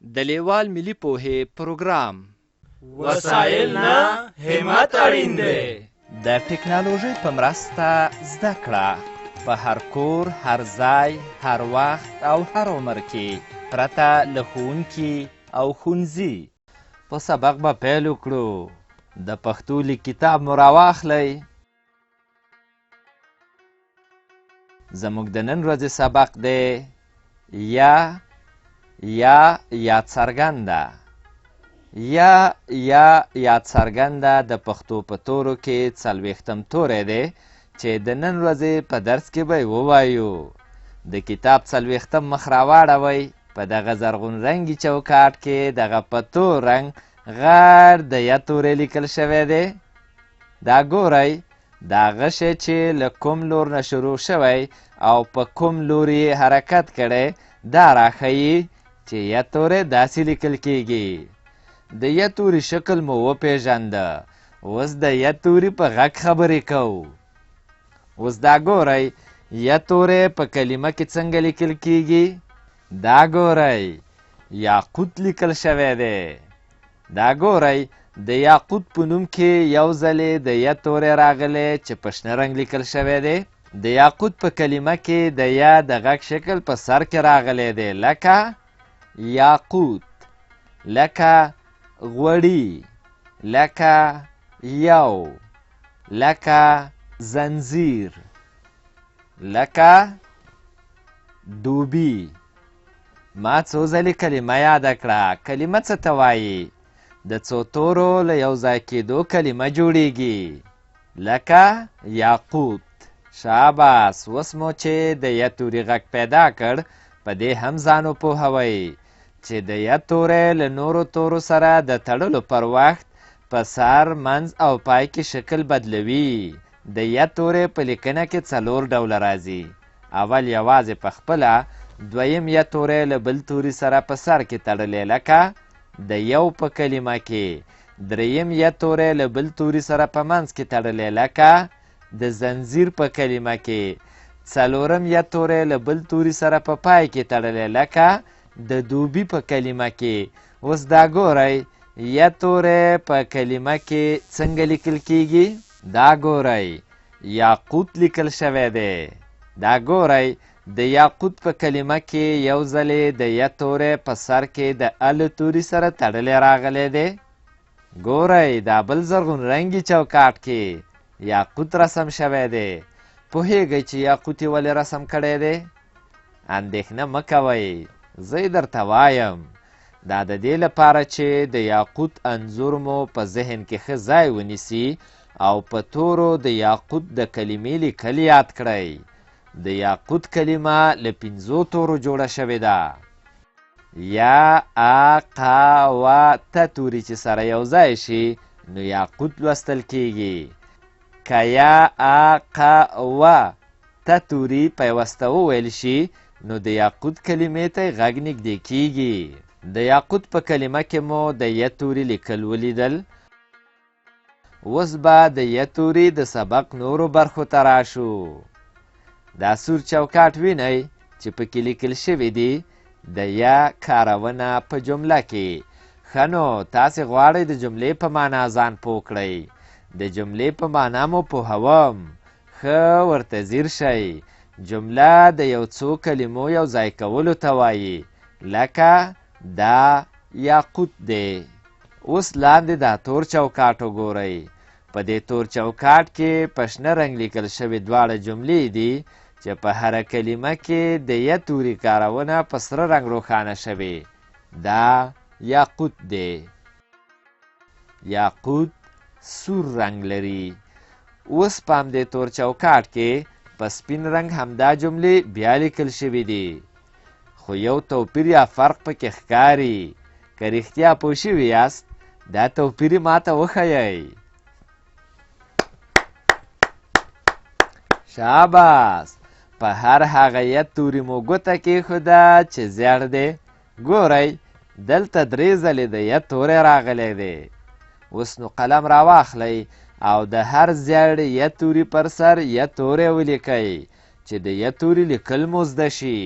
د لیوال ملي پوهې پروګرام وسایل نه همت اړین دی. د ټکنالوژۍ په مرسته زده کړه په هر کور، هر ځای، هر وخت او هر عمر کې پرته له ښوونکي او ښوونځي. په سبق به پیل وکړو. د پښتو لیک کتاب مو راواخلئ. زموږ د نن ورځې سبق دی یا څرګنده. یا څرګنده د پښتو په تورو کې 40م توری دی چې د نن ورځې په درس کې به یې ووایو. د کتاب 40م مخ راواړوئ. په دغه زرغون رنګي چوکاټ کې دغه په تور رنګ غر د یا توری لیکل شوی دی. دا ګورئ، دا هغه شی چې له کوم لور نه شروع شوی او په کوم لور یې حرکت کړی دا راښیي چې یا توری داسې لیکل کیږي. د یا توري شکل مو وپېژانده. اوس د یا توري په غږ خبرې کوو. اوس دا ګورئ، یا توری په کلمه کې څنګه لیکل کیږي. دا ګورئ، یاقوت لیکل شوی دی. دا ګورئ، د یاقوت په نوم کې یو ځلې د یا توری راغلی چې په شنه رنګ لیکل شوی دی. د یاقوت په کلمه کې د یا د غږ شکل په سر کې راغلی دی، لکه یاقوت، لکه غوړي، لکه یو، لکه زنځیر، لکه دوبي. ما څو ځلې کلمه یاده کړه. کلمه څه ته وایي؟ د څو تورو له یو ځای کېدو کلمه جوړیږي، لکه یاقوت. شاباس. اوس مو چې د یا توري غږ پیدا کړ، په دې هم ځان وپوهوئ چې د یا توری له نورو تورو سره د تړلو پر وخت په سر، منځ او پای کې شکل بدلوي. د یا توری په لیکنه کې 4 ډوله راځي. اول یوازې په خپله، دویم یا توری له بل توري سره په سر کې تړلی لکه د یو په کلمه کې. دریم یا توری له بل توري سره په منځ کې تړلی لکه د زنځیر په کلمه کې. څلورم یا توری له بل توري سره په پای کې تړلی لکه د دوبي په کلمه کې. اوس دا ګورئ، یا توری په کلمه کې څنګه لیکل کیږي. دا ګورئ، یاقوت لیکل شوی دی. دا ګورئ، د یاقوت په کلمه کې یو ځلې د یا توری په سر کې د ال توري سره تړلی راغلی دی. ګورئ، دا بل زرغون رنګي چوکاټ کې یاقوت رسم شوی دی. پوهیږئ چې یاقوت یې ولې رسم کړی دی؟ اندېښنه مه کوئ، زه یې درته وایم. دا د دې لپاره چې د یاقوت انځور مو په ذهن کې ښه ځای ونیسي او په تورو د یاقوت د کلمې لیکل یاد کړئ. د یاقوت کلمه له 5 تورو جوړه شوې ده. یا، ا، ق، و، ت توري چې سره یو ځای شي نو یاقوت لوستل کیږي. که یا، ا، ق، و، ت توري پیوسته وویل شي نو د یاقوت کلمې ته غږ نږدې کیږي. د یاقوت په کلمه کې مو د یا توري لیکل ولیدل. اوس به د یا توري د سبق نورو برخو ته راشو. دا سور چوکاټ وینئ چې پکې لیکل شوي دي د یا کارونه په جمله کې. ښه نو، تاسې غواړئ د جملې په معنا ځان پوه کړئ. د جملې په معنا مو پوهوم. ښه، ورته ځیر شئ. جمله د یو څو کلمو یو ځای کولو ته وایي، لکه دا یاقوت دی. اوس لاندې دا تور چوکاټ وګورئ. په دې تور چوکاټ کې په شنه رنګ لیکل شوي دواړه جملې دي چې په هره کلمه کې د یا توري کارونه په سره رنګ روښانه شوي. دا یاقوت دی. یاقوت سور رنګ لري. اوس په همدې تور چوکاټ کې په سپین رنګ همدا جملې بیا لیکل شوي دي، خو یو توپیر یا فرق پکې ښکاري. که رښتیا پوه شوي یاست دا توپیر یې ماته وښیئ. شاباس. په هر هغه یا توري مو ګوته کېښوده چې زیړ دی. ګورئ، دلته 3 ځلې د یا توری راغلی دی. اوس نو قلم راواخلئ او د هر زیړ یا توري پر سر یا توری ولیکئ چې د یا توري لیکل مو زده شي.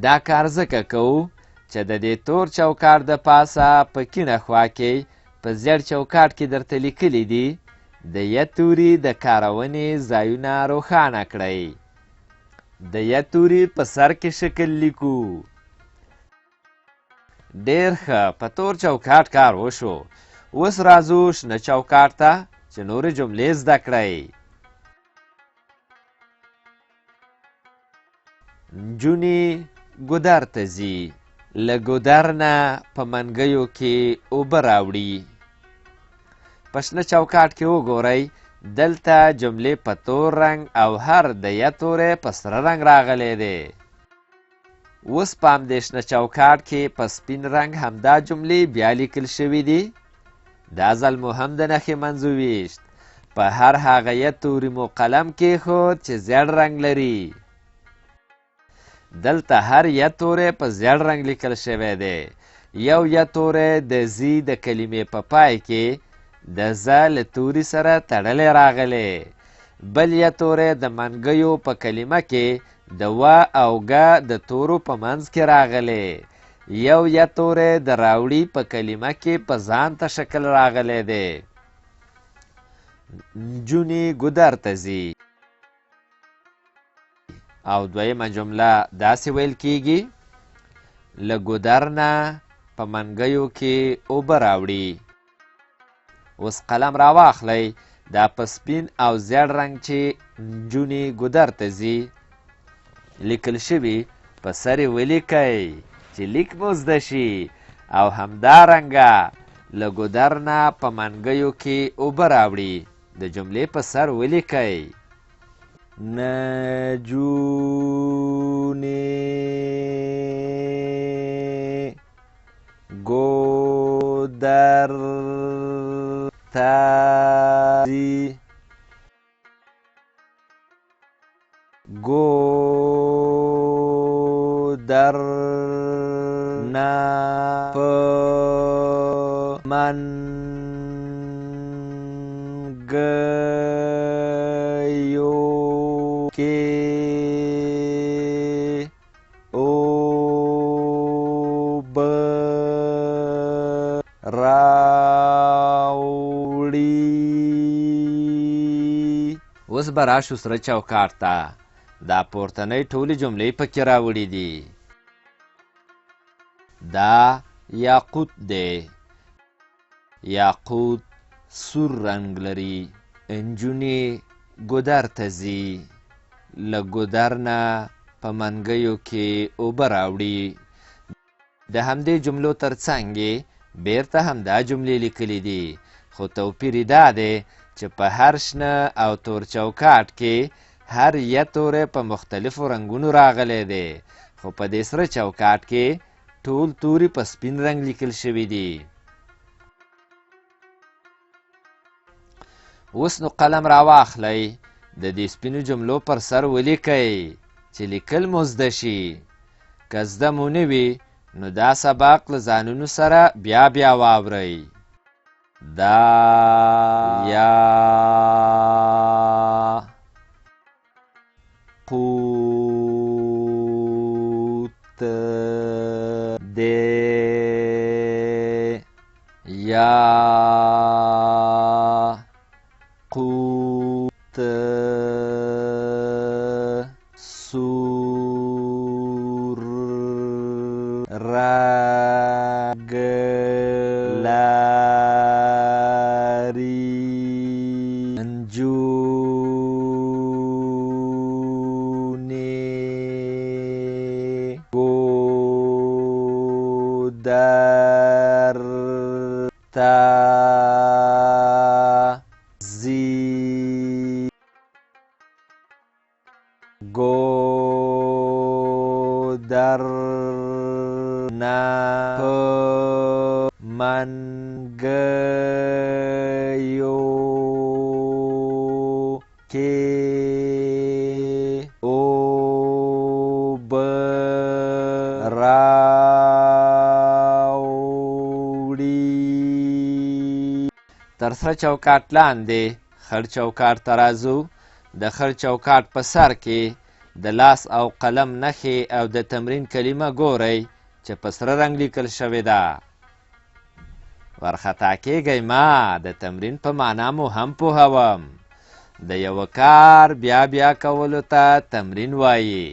دا کار ځکه کوو چې د دې تور چوکاټ د پاسه په کیڼه خوا کې په زیړ چوکاټ کې درته لیکلي دي د ی توري د کارونې ځایونه روښانه کړئ. د ی توري په سر کې شکل لیکو. ډېر ښه، په تور چوکاټ کار وشو. اوس راځو شنه چوکاټ ته چې نورې جملې زده کړئ. نجونې ګودر ته ځي، له ګودر نه په منګیو کې اوبه راوړي. په شنه چوکاټ کې وګورئ، دلته جملې په تور رنګ او هر د ی توری په سره رنګ راغلی دی. اوس په همدې شنه چوکاټ کې په سپین رنګ همدا جملې بیا لیکل شوي دي. دا ځل مو هم د نښې منځو ویشت. په هر هغه ی توري مو قلم کېښود چې زیړ رنګ لري. دلته هر ی توری په زیړ رنګ لیکل شوی دی. یو ی توری د زی د کلمې په پای کې د ز له توري سره تړلی راغلی. بل ی توری د منګیو په کلمه کې د و او گ د تورو په منځ کې راغلی. یو ی توری د راوړي په کلمه کې په ځان ته شکل راغلی دی. نجونې ګودر ته ځي. او دویمه جمله داسې ویل کیږي له ګودر نه په منګیو کې اوبه راوړي. اوس قلم راواخلئ، دا په سپین او زیړ رنګ چې نجونې ګودر ته ځي لیکل شوي په سر یې ولیکئ چې لیک مو زده شي. او همدارنګه له ګودر نه په منګیو کې اوبه راوړي د جملې په سر ولیکئ. نجونې ګودر ته ځي، ګودر نه په منګیو کې اوبه راوړي. اوس به راشو سره چوکاټ ته. دا پورتنۍ ټولې جملې پکې راوړي دي. دا یاقوت دی. یاقوت سور رنګ لري. نجونې ګودر ته ځي، له ګودر نه په منګیو کې اوبه راوړي. د همدې جملو تر څنګ یې بیرته همدا جملې لیکلي دي، خو توپیر یې دا دی چې په هر شنه او تور چوکاټ کې هر ی توری په مختلفو رنګونو راغلی دی، خو په دې سره چوکاټ کې ټول توري په سپین رنګ لیکل شوي دي. اوس نو قلم راواخلئ، د دې سپینو جملو پر سر ولیکئ چې لیکل مو زده شي. که زده مو نه وي نو دا سبق له ځانونو سره بیا بیا واورئ. دا یا قوت دی، یا قوت سور رنګ لري. نجونې ګودر ته ځي، ګودر نه په منګیو کې اوبه راوړي. تر سره چوکاټ لاندې خړ چوکاټ ته راځو. د خړ چوکاټ په سر کې د لاس او قلم نښې او د تمرین کلمه ګورئ چې په سره رنګ لیکل شوې ده. ورخطا کېږئ ما د تمرین په معنا مو هم پوهوم. د یوه کار بیا بیا کولو ته تمرین وایي.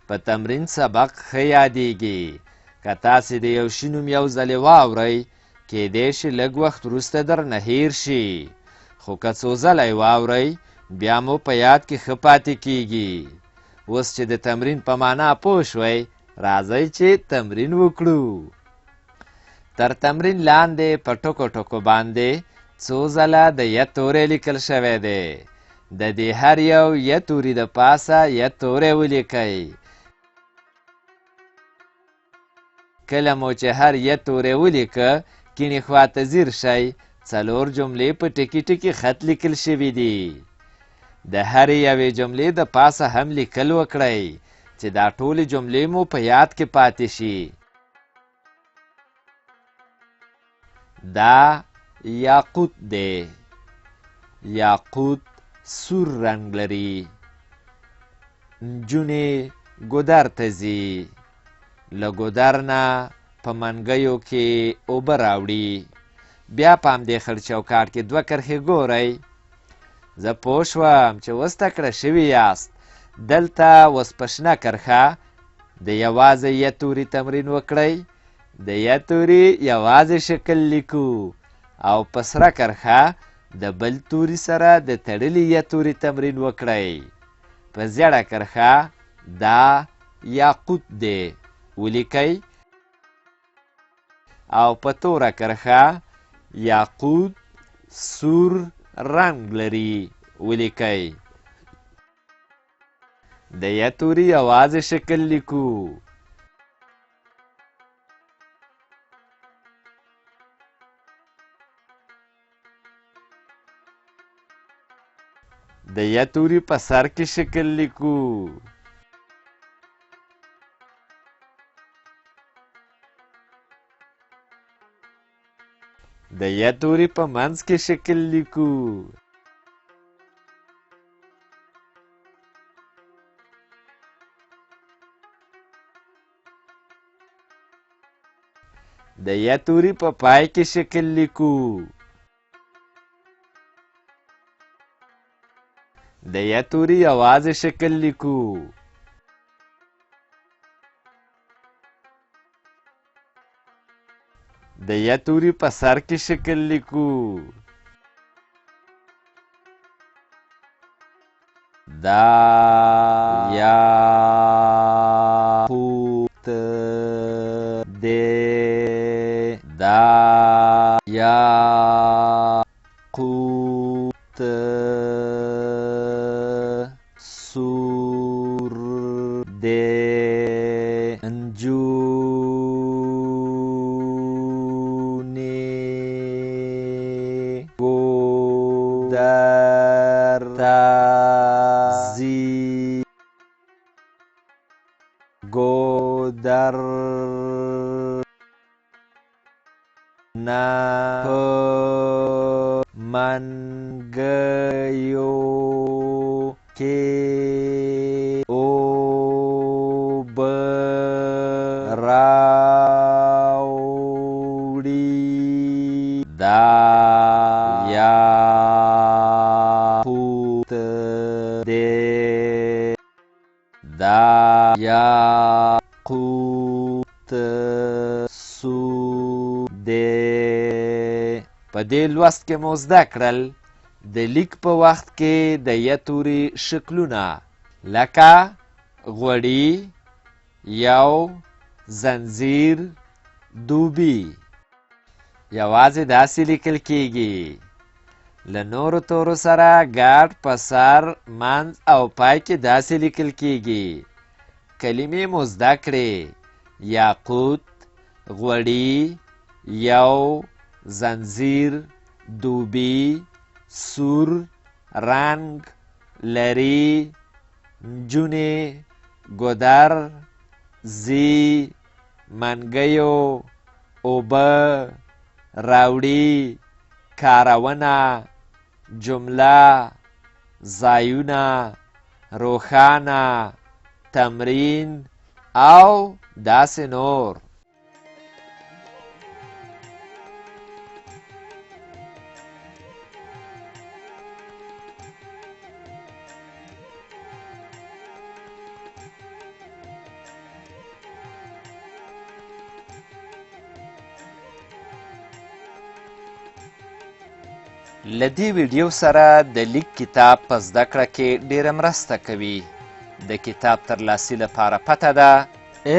په تمرین سبق ښه یادیږي. که تاسې د یو شي نوم یو ځلې واورئ کیدی شي لږ وخت وروسته درنه هیر شي، خو که څو ځله یې واورئ بیا مو په یاد کې ښه پاتې کیږي. اوس چې د تمرین په معنا پوه شوئ راځئ چې تمرین وکړو. تر تمرین لاندې په ټکو ټکو باندې څو ځله د ی توری لیکل شوی دی. د دې هر یو ی توري د پاسه ی توری ولیکئ. کله مو چې هر ی توری ولیکه کیڼې خواته ځیر شئ، 4 جملې په ټکي ټکي خط لیکل شوي دي. د هرې یوې جملې د پاسه هم لیکل وکړئ چې دا ټولې جملې مو په یاد کې پاتې شي. دا یاقوت دی. یاقوت سور رنګ لري. نجونې ګودر ته ځي. له ګودر نه په منګیو کې اوبه راوړي. بیا په همدې خړ چوکاټ کې 2 کرښې ګورئ. زه پوه شوم چې اوس تکړه شوي یاست. دلته اوس په شنه کرښه د یوازې ی توري تمرین وکړئ. د ی توري یوازې شکل لیکو او په سره کرښه د بل توري سره د تړلي ی توري تمرین وکړئ. په زیړه کرښه دا یاقوت دی ولیکئ او په توره کرښه یاقوت سور رنګ لري ولیکئ. د ی توري یوازې شکل لیکو. د ی توري په سر کې شکل لیکو. د ی توري په منځ کې شکل لیکو. د ی توري په پای کې شکل لیکو. د ی توري یوازې شکل لیکو. د ی توري په سر کې شکل لیکو. دا یاقوت دی. دا یاقوت سور دی. ګودر ته ځي. ګودر نه په منګیو کې اوبه راوړي. دا یاقوت دی. دا یاقوت سور دی. په دې لوست کې مو زده کړل د لیک په وخت کې د ی توري شکلونه لکه غوړي، یو، زنځیر، دوبي. یوازې داسې لیکل کیږي. له نورو تورو سره ګډ په سر، منځ او پای کې داسې لیکل کیږي. کلمې مو زده کړې: یاقوت، غوړي، یو، زنځیر، دوبي، سور، رنګ، لري، نجونې، ګودر، ځي، منګیو، اوبه، راوړي، کارونه، جمله، ځایونه، روښانه، تمرین او داسې نور. له دې ویډیو سره د لیک کتاب په زده کړه کې ډیره مرسته کوي. د کتاب ترلاسي لپاره پته ده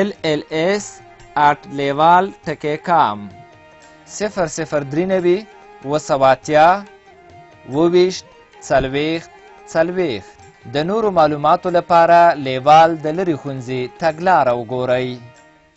lls@leval.com 003 280 24 40. د نورو معلوماتو لپاره لیوال د لرې ښوونځي تګلاره وګورئ.